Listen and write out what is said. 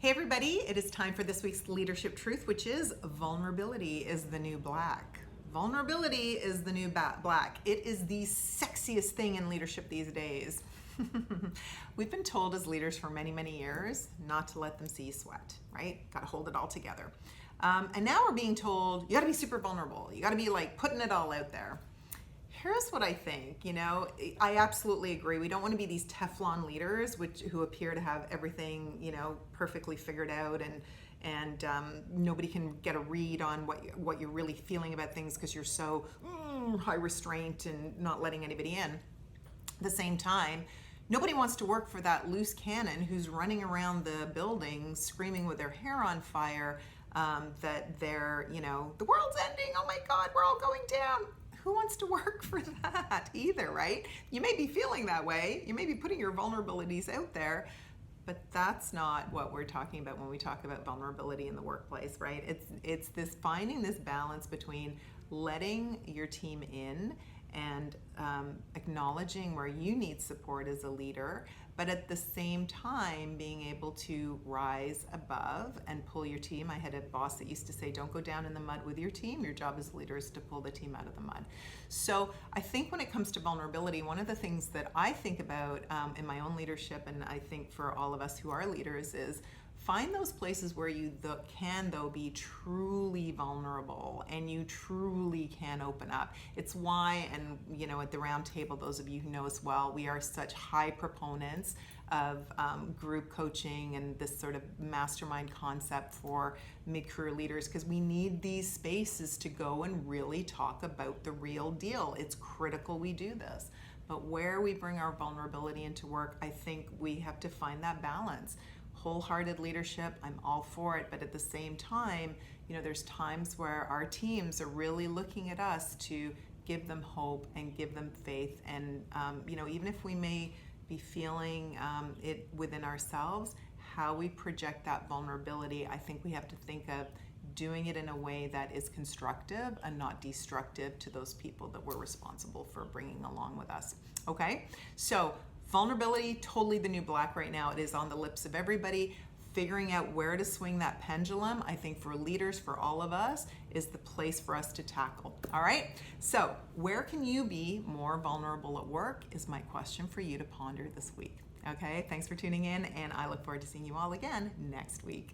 Hey everybody, it is time for this week's leadership truth, which is vulnerability is the new black. Vulnerability is the new black. It is the sexiest thing in leadership these days. We've been told as leaders for many, many years not to let them see you sweat, right? Got to hold it all together. And now we're being told you got to be super vulnerable. You got to be like putting it all out there. Here's what I think, I absolutely agree. We don't want to be these Teflon leaders who appear to have everything, perfectly figured out and nobody can get a read on what you're really feeling about things because you're so high restraint and not letting anybody in. At the same time, nobody wants to work for that loose cannon who's running around the building screaming with their hair on fire that they're, the world's ending, oh my God, we're all going down. Who wants to work for that either, right? You may be feeling that way. You may be putting your vulnerabilities out there, but that's not what we're talking about when we talk about vulnerability in the workplace, right? It's this finding this balance between letting your team in and acknowledging where you need support as a leader, but at the same time being able to rise above and pull your team. I had a boss that used to say, don't go down in the mud with your team. Your job as a leader is to pull the team out of the mud. So I think when it comes to vulnerability, one of the things that I think about in my own leadership, and I think for all of us who are leaders, is find those places where you can be truly vulnerable and you truly can open up. It's why, and at the Roundtable, those of you who know us well, we are such high proponents of group coaching and this sort of mastermind concept for mid-career leaders, because we need these spaces to go and really talk about the real deal. It's critical we do this. But where we bring our vulnerability into work, I think we have to find that balance. Wholehearted leadership, I'm all for it, but at the same time, there's times where our teams are really looking at us to give them hope and give them faith, and even if we may be feeling it within ourselves, how we project that vulnerability, I think we have to think of doing it in a way that is constructive and not destructive to those people that we're responsible for bringing along with us. Okay, so vulnerability, totally the new black right now. It is on the lips of everybody. Figuring out where to swing that pendulum, I think for leaders, for all of us, is the place for us to tackle. All right? So where can you be more vulnerable at work is my question for you to ponder this week. Okay? Thanks for tuning in, and I look forward to seeing you all again next week.